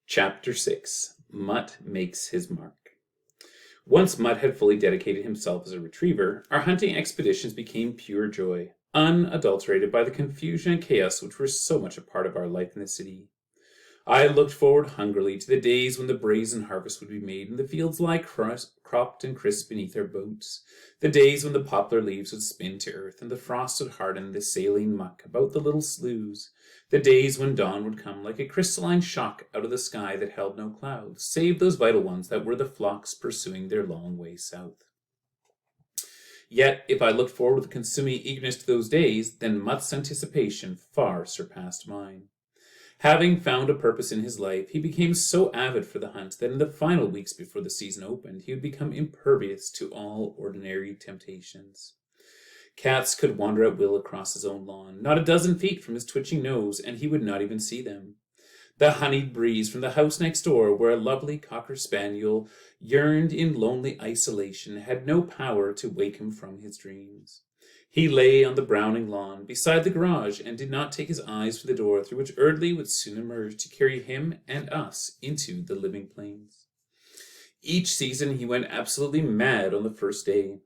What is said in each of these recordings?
Chapter 6. Mutt Makes His Mark. Once Mutt had fully dedicated himself as a retriever, our hunting expeditions became pure joy, unadulterated by the confusion and chaos which were so much a part of our life in the city. I looked forward hungrily to the days when the brazen harvest would be made and the fields lie cropped and crisp beneath our boats, the days when the poplar leaves would spin to earth and the frost would harden the saline muck about the little sloughs, the days when dawn would come like a crystalline shock out of the sky that held no clouds, save those vital ones that were the flocks pursuing their long way south. Yet, if I looked forward with consuming eagerness to those days, then Mutt's anticipation far surpassed mine. Having found a purpose in his life, he became so avid for the hunt that in the final weeks before the season opened, he would become impervious to all ordinary temptations. Cats could wander at will across his own lawn, not a dozen feet from his twitching nose, and he would not even see them. The honeyed breeze from the house next door, where a lovely cocker spaniel yearned in lonely isolation, had no power to wake him from his dreams. He lay on the browning lawn beside the garage and did not take his eyes from the door through which Eardley would soon emerge to carry him and us into the living plains. Each season he went absolutely mad on the first day.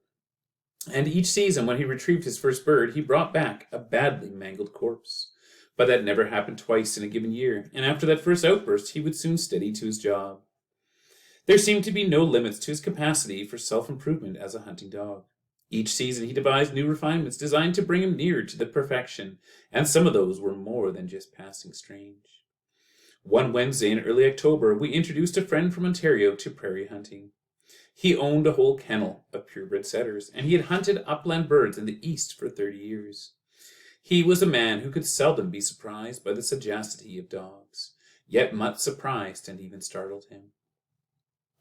And each season when he retrieved his first bird, he brought back a badly mangled corpse. But that never happened twice in a given year, and after that first outburst he would soon steady to his job. There seemed to be no limits to his capacity for self-improvement as a hunting dog. Each season he devised new refinements designed to bring him nearer to the perfection, and some of those were more than just passing strange. One Wednesday in early October, we introduced a friend from Ontario to prairie hunting. He owned a whole kennel of purebred setters, and he had hunted upland birds in the East for 30 years. He was a man who could seldom be surprised by the sagacity of dogs, yet Mutt surprised and even startled him.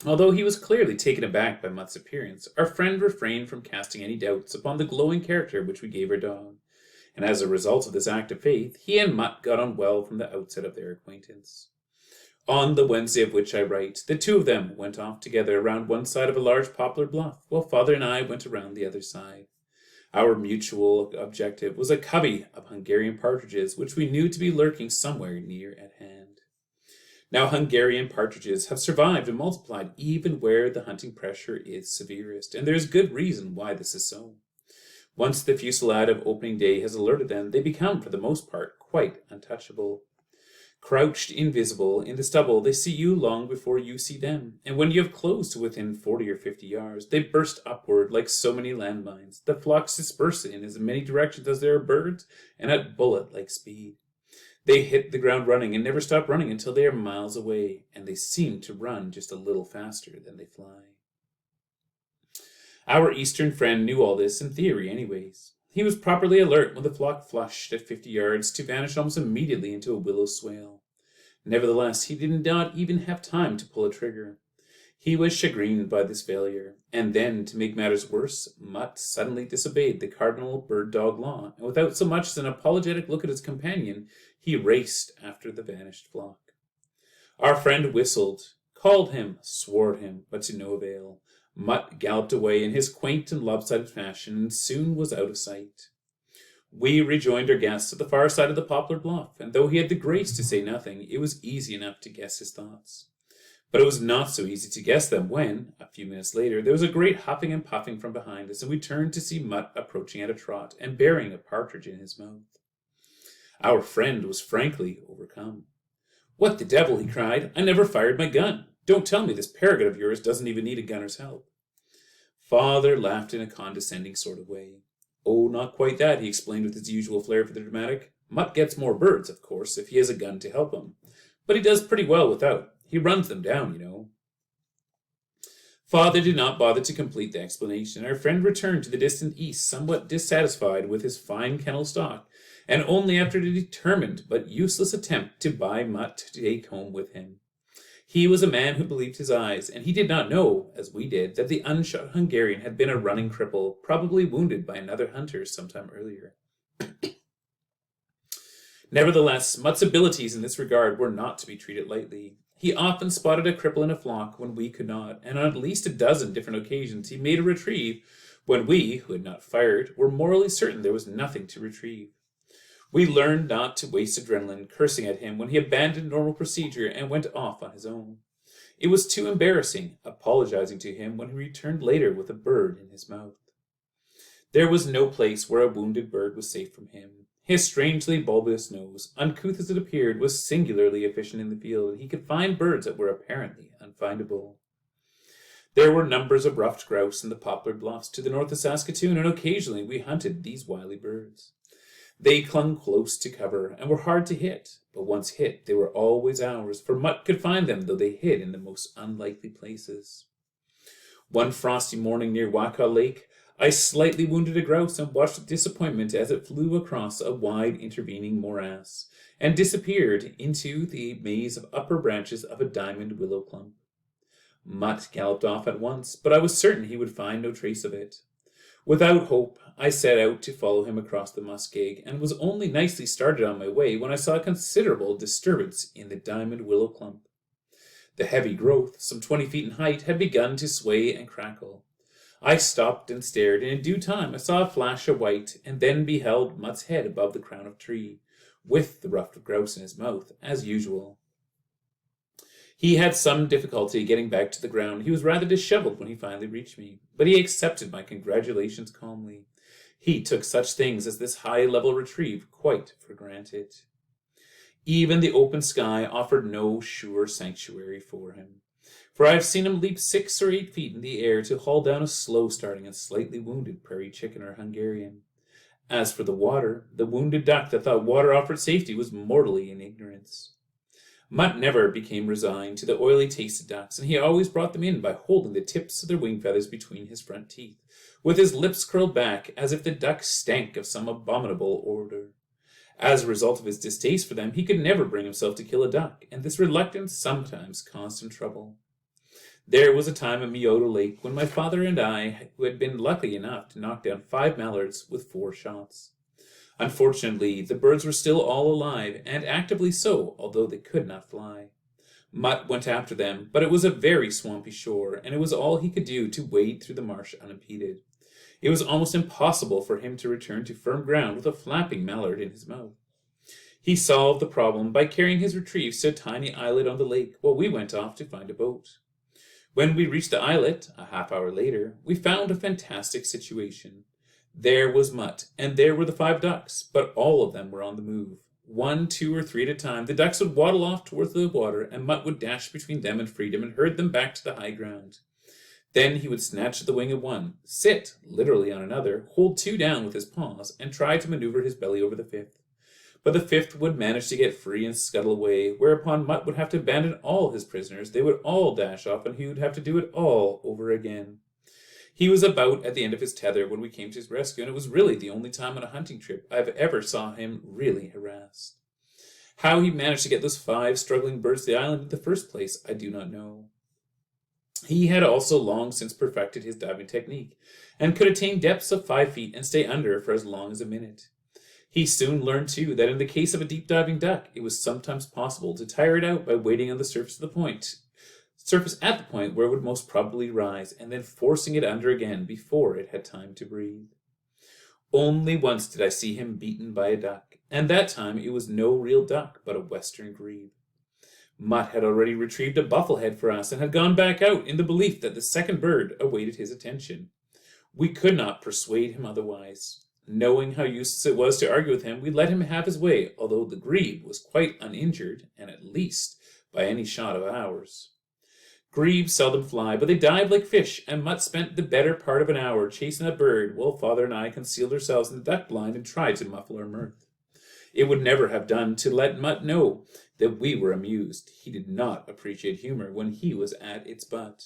Although he was clearly taken aback by Mutt's appearance, our friend refrained from casting any doubts upon the glowing character which we gave our dog, and as a result of this act of faith, he and Mutt got on well from the outset of their acquaintance. On the Wednesday of which I write, the two of them went off together around one side of a large poplar bluff, while Father and I went around the other side. Our mutual objective was a covey of Hungarian partridges, which we knew to be lurking somewhere near at hand. Now Hungarian partridges have survived and multiplied even where the hunting pressure is severest, and there is good reason why this is so. Once the fusillade of opening day has alerted them, they become, for the most part, quite untouchable. Crouched invisible in the stubble, they see you long before you see them, and when you have closed to within 40 or 50 yards, they burst upward like so many landmines. The flocks disperse in as many directions as there are birds, and at bullet-like speed. They hit the ground running and never stop running until they are miles away, and they seem to run just a little faster than they fly. Our eastern friend knew all this in theory anyways. He was properly alert when the flock flushed at 50 yards to vanish almost immediately into a willow swale. Nevertheless, he did not even have time to pull a trigger. He was chagrined by this failure, and then, to make matters worse, Mutt suddenly disobeyed the cardinal bird-dog law, and without so much as an apologetic look at his companion, he raced after the vanished flock. Our friend whistled, called him, swore at him, but to no avail. Mutt galloped away in his quaint and lopsided fashion, and soon was out of sight. We rejoined our guests at the far side of the poplar bluff, and though he had the grace to say nothing, it was easy enough to guess his thoughts. But it was not so easy to guess them when, a few minutes later, there was a great huffing and puffing from behind us, and we turned to see Mutt approaching at a trot and bearing a partridge in his mouth. Our friend was frankly overcome. "What the devil," he cried. "I never fired my gun. Don't tell me this paragon of yours doesn't even need a gunner's help." Father laughed in a condescending sort of way. "Oh, not quite that," he explained with his usual flair for the dramatic. "Mutt gets more birds, of course, if he has a gun to help him. But he does pretty well without. He runs them down, you know." Father did not bother to complete the explanation. Our friend returned to the distant east, somewhat dissatisfied with his fine kennel stock, and only after a determined but useless attempt to buy Mutt to take home with him. He was a man who believed his eyes, and he did not know, as we did, that the unshot Hungarian had been a running cripple, probably wounded by another hunter some time earlier. Nevertheless, Mutt's abilities in this regard were not to be treated lightly. He often spotted a cripple in a flock when we could not, and on at least a dozen different occasions he made a retrieve when we, who had not fired, were morally certain there was nothing to retrieve. We learned not to waste adrenaline cursing at him when he abandoned normal procedure and went off on his own. It was too embarrassing, apologizing to him when he returned later with a bird in his mouth. There was no place where a wounded bird was safe from him. His strangely bulbous nose, uncouth as it appeared, was singularly efficient in the field, and he could find birds that were apparently unfindable. There were numbers of ruffed grouse in the poplar bluffs to the north of Saskatoon, and occasionally we hunted these wily birds. They clung close to cover and were hard to hit, but once hit, they were always ours, for Mutt could find them, though they hid in the most unlikely places. One frosty morning near Waka Lake, I slightly wounded a grouse and watched with disappointment as it flew across a wide intervening morass and disappeared into the maze of upper branches of a diamond willow clump. Mutt galloped off at once, but I was certain he would find no trace of it. Without hope, I set out to follow him across the muskeg, and was only nicely started on my way when I saw a considerable disturbance in the diamond willow clump. The heavy growth, some 20 feet in height, had begun to sway and crackle. I stopped and stared, and in due time I saw a flash of white, and then beheld Mutt's head above the crown of tree, with the ruffed grouse in his mouth, as usual. He had some difficulty getting back to the ground. He was rather disheveled when he finally reached me, but he accepted my congratulations calmly. He took such things as this high-level retrieve quite for granted. Even the open sky offered no sure sanctuary for him, for I have seen him leap 6 or 8 feet in the air to haul down a slow-starting and slightly wounded prairie chicken or Hungarian. As for the water, the wounded duck that thought water offered safety was mortally in ignorance. Mutt never became resigned to the oily tasted ducks, and he always brought them in by holding the tips of their wing feathers between his front teeth, with his lips curled back as if the duck stank of some abominable odor. As a result of his distaste for them, he could never bring himself to kill a duck, and this reluctance sometimes caused him trouble. There was a time at Myoto Lake when my father and I had been lucky enough to knock down 5 mallards with 4 shots. Unfortunately, the birds were still all alive, and actively so, although they could not fly. Mutt went after them, but it was a very swampy shore, and it was all he could do to wade through the marsh unimpeded. It was almost impossible for him to return to firm ground with a flapping mallard in his mouth. He solved the problem by carrying his retrieves to a tiny islet on the lake, while we went off to find a boat. When we reached the islet, a half-hour later, we found a fantastic situation. There was Mutt, and there were the 5 ducks, but all of them were on the move. 1, 2, or 3 at a time, the ducks would waddle off towards the water, and Mutt would dash between them and freedom and herd them back to the high ground. Then he would snatch at the wing of one, sit, literally on another, hold 2 down with his paws, and try to maneuver his belly over the 5th. But the 5th would manage to get free and scuttle away, whereupon Mutt would have to abandon all his prisoners, they would all dash off, and he would have to do it all over again. He was about at the end of his tether when we came to his rescue, and it was really the only time on a hunting trip I have ever saw him really harassed. How he managed to get those 5 struggling birds to the island in the first place, I do not know. He had also long since perfected his diving technique, and could attain depths of 5 feet and stay under for as long as a minute. He soon learned, too, that in the case of a deep-diving duck, it was sometimes possible to tire it out by waiting on the surface at the point where it would most probably rise, and then forcing it under again before it had time to breathe. Only once did I see him beaten by a duck, and that time it was no real duck, but a western grebe. Mutt had already retrieved a bufflehead for us, and had gone back out in the belief that the second bird awaited his attention. We could not persuade him otherwise. Knowing how useless it was to argue with him, we let him have his way, although the grebe was quite uninjured, and at least by any shot of ours. Grebes seldom fly, but they dive like fish, and Mutt spent the better part of an hour chasing a bird while Father and I concealed ourselves in the duck blind and tried to muffle our mirth. It would never have done to let Mutt know that we were amused. He did not appreciate humor when he was at its butt.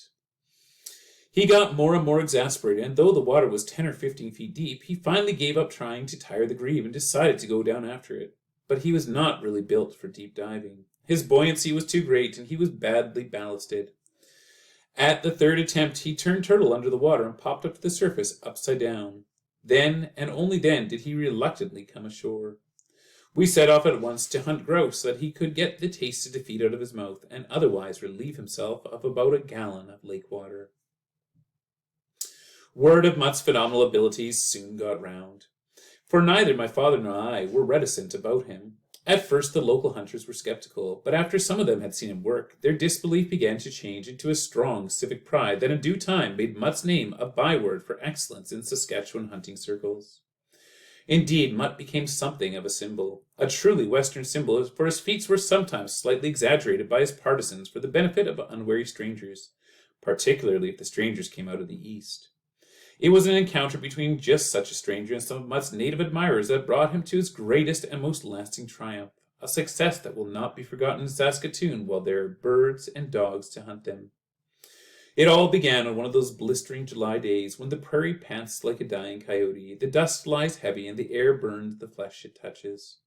He got more and more exasperated, and though the water was 10 or 15 feet deep, he finally gave up trying to tire the grebe and decided to go down after it. But he was not really built for deep diving. His buoyancy was too great, and he was badly ballasted. At the 3rd attempt, he turned turtle under the water and popped up to the surface upside down. Then, and only then, did he reluctantly come ashore. We set off at once to hunt grouse so that he could get the taste of defeat out of his mouth, and otherwise relieve himself of about a gallon of lake water. Word of Mutt's phenomenal abilities soon got round. For neither my father nor I were reticent about him. At first the local hunters were skeptical, but after some of them had seen him work, their disbelief began to change into a strong civic pride that in due time made Mutt's name a byword for excellence in Saskatchewan hunting circles. Indeed, Mutt became something of a symbol, a truly Western symbol, for his feats were sometimes slightly exaggerated by his partisans for the benefit of unwary strangers, particularly if the strangers came out of the East. It was an encounter between just such a stranger and some of Mutt's native admirers that brought him to his greatest and most lasting triumph, a success that will not be forgotten in Saskatoon while there are birds and dogs to hunt them. It all began on one of those blistering July days when the prairie pants like a dying coyote, the dust lies heavy, and the air burns the flesh it touches.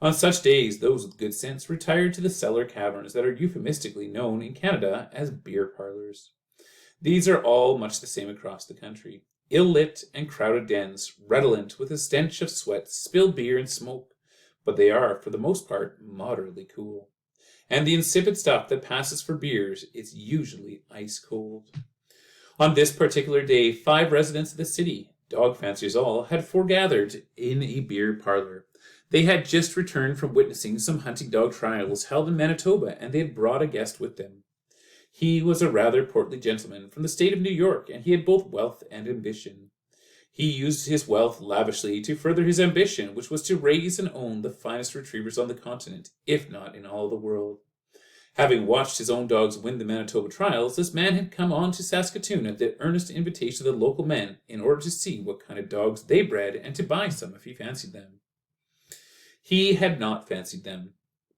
On such days, those with good sense retire to the cellar caverns that are euphemistically known in Canada as beer parlors. These are all much the same across the country. Ill-lit and crowded dens, redolent with a stench of sweat, spilled beer, and smoke, but they are, for the most part, moderately cool. And the insipid stuff that passes for beers is usually ice cold. On this particular day, 5 residents of the city, dog fanciers all, had foregathered in a beer parlor. They had just returned from witnessing some hunting dog trials held in Manitoba, and they had brought a guest with them. He was a rather portly gentleman from the state of New York, and he had both wealth and ambition. He used his wealth lavishly to further his ambition, which was to raise and own the finest retrievers on the continent, if not in all the world. Having watched his own dogs win the Manitoba trials, this man had come on to Saskatoon at the earnest invitation of the local men in order to see what kind of dogs they bred and to buy some if he fancied them. He had not fancied them.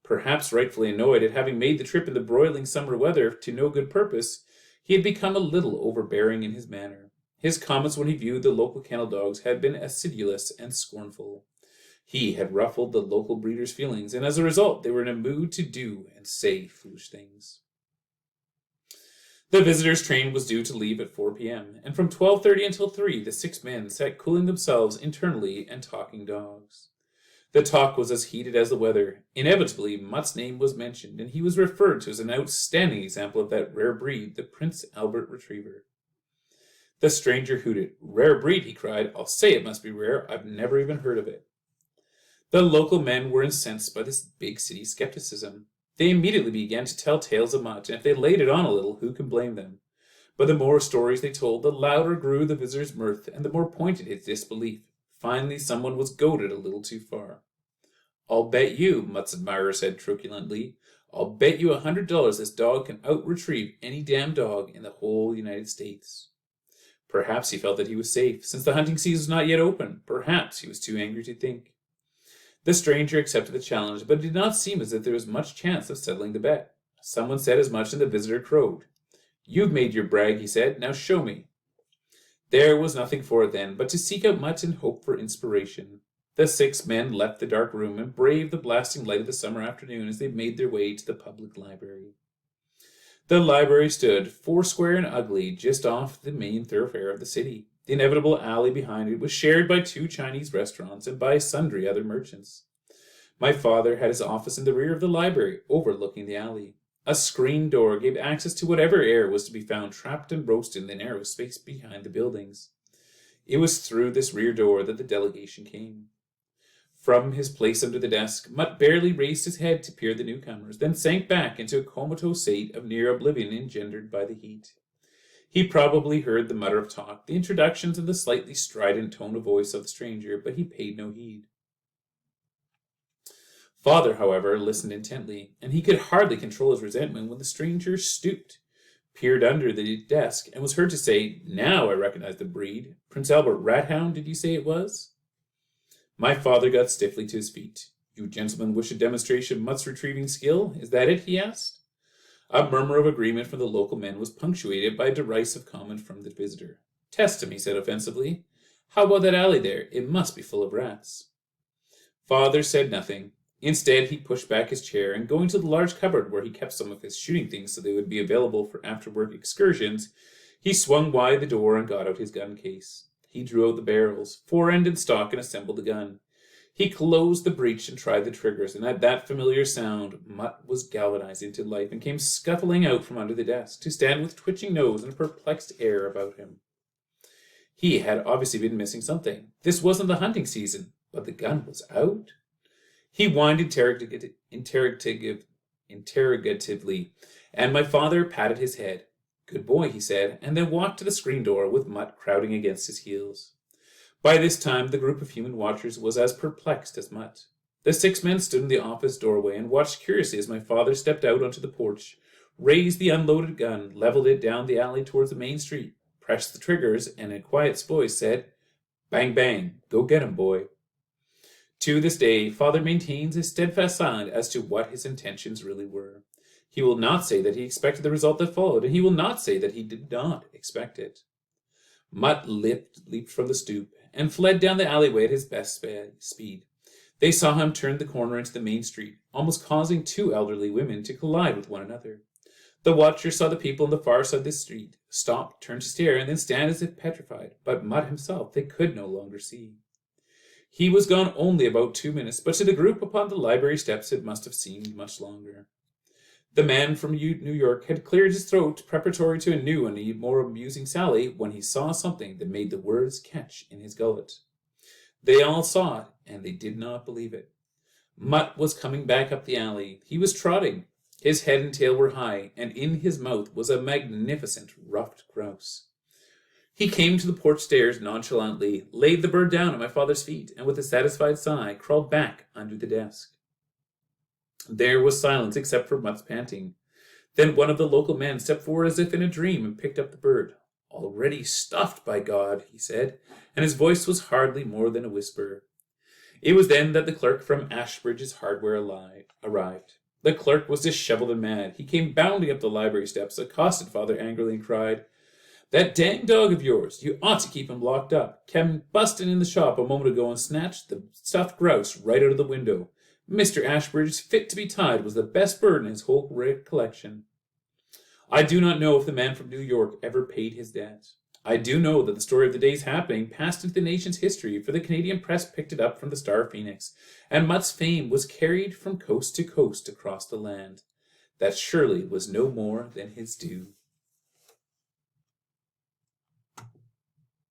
Perhaps rightfully annoyed at having made the trip in the broiling summer weather to no good purpose, he had become a little overbearing in his manner. His comments when he viewed the local kennel dogs had been acidulous and scornful. He had ruffled the local breeders' feelings, and as a result they were in a mood to do and say foolish things. The visitors' train was due to leave at 4 p.m., and from 12:30 until 3 the 6 men sat cooling themselves internally and talking dogs. The talk was as heated as the weather. Inevitably, Mutt's name was mentioned, and he was referred to as an outstanding example of that rare breed, the Prince Albert Retriever. The stranger hooted. "Rare breed," he cried. "I'll say it must be rare. I've never even heard of it." The local men were incensed by this big city skepticism. They immediately began to tell tales of Mutt, and if they laid it on a little, who can blame them? But the more stories they told, the louder grew the visitor's mirth, and the more pointed his disbelief. Finally, someone was goaded a little too far. "I'll bet you," Mutt's admirer said truculently, "I'll bet you $100 this dog can out-retrieve any damn dog in the whole United States." Perhaps he felt that he was safe, since the hunting season was not yet open. Perhaps he was too angry to think. The stranger accepted the challenge, but it did not seem as if there was much chance of settling the bet. Someone said as much, and the visitor crowed. "You've made your brag," he said. "Now show me." There was nothing for it then but to seek out Mutt and hope for inspiration. The 6 men left the dark room and braved the blasting light of the summer afternoon as they made their way to the public library. The library stood, foursquare and ugly, just off the main thoroughfare of the city. The inevitable alley behind it was shared by 2 Chinese restaurants and by sundry other merchants. My father had his office in the rear of the library, overlooking the alley. A screen door gave access to whatever air was to be found trapped and roasted in the narrow space behind the buildings. It was through this rear door that the delegation came. From his place under the desk, Mutt barely raised his head to peer the newcomers, then sank back into a comatose state of near oblivion engendered by the heat. He probably heard the mutter of talk, the introductions, and the slightly strident tone of voice of the stranger, but he paid no heed. Father, however, listened intently, and he could hardly control his resentment when the stranger stooped, peered under the desk, and was heard to say, "Now I recognize the breed. Prince Albert Rathound, did you say it was?" My father got stiffly to his feet. "You gentlemen wish a demonstration of Mutt's retrieving skill? Is that it?" he asked. A murmur of agreement from the local men was punctuated by a derisive comment from the visitor. "Test him," he said offensively. "How about that alley there? It must be full of rats." Father said nothing. Instead, he pushed back his chair, and going to the large cupboard where he kept some of his shooting things so they would be available for after-work excursions, he swung wide the door and got out his gun case. He drew out the barrels, fore-end and stock, and assembled the gun. He closed the breech and tried the triggers, and at that familiar sound, Mutt was galvanized into life and came scuttling out from under the desk, to stand with twitching nose and a perplexed air about him. He had obviously been missing something. This wasn't the hunting season, but the gun was out. He whined interrogatively, and my father patted his head. Good boy, he said, and then walked to the screen door with Mutt crowding against his heels. By this time, the group of human watchers was as perplexed as Mutt. The 6 men stood in the office doorway and watched curiously as my father stepped out onto the porch, raised the unloaded gun, leveled it down the alley towards the main street, pressed the triggers, and in a quiet voice said, "Bang, bang, go get him, boy." To this day, Father maintains a steadfast silence as to what his intentions really were. He will not say that he expected the result that followed, and he will not say that he did not expect it. Mutt leaped from the stoop and fled down the alleyway at his best speed. They saw him turn the corner into the main street, almost causing 2 elderly women to collide with one another. The watcher saw the people on the far side of the street stop, turn to stare, and then stand as if petrified, but Mutt himself they could no longer see. He was gone only about 2 minutes, but to the group upon the library steps it must have seemed much longer. The man from New York had cleared his throat preparatory to a new and more amusing sally when he saw something that made the words catch in his gullet. They all saw it, and they did not believe it. Mutt was coming back up the alley. He was trotting. His head and tail were high, and in his mouth was a magnificent ruffed grouse. He came to the porch stairs nonchalantly, laid the bird down at my father's feet, and with a satisfied sigh crawled back under the desk. There was silence except for Mutt's panting. Then one of the local men stepped forward as if in a dream and picked up the bird. "Already stuffed, by God," he said, and his voice was hardly more than a whisper. It was then that the clerk from Ashbridge's hardware arrived. The clerk was disheveled and mad. He came bounding up the library steps, accosted Father angrily, and cried, "That dang dog of yours, you ought to keep him locked up. Came busting in the shop a moment ago and snatched the stuffed grouse right out of the window. Mr. Ashbridge's fit to be tied was the best bird in his whole collection." I do not know if the man from New York ever paid his debt. I do know that the story of the day's happening passed into the nation's history, for the Canadian press picked it up from the Star Phoenix, and Mutt's fame was carried from coast to coast across the land. That surely was no more than his due.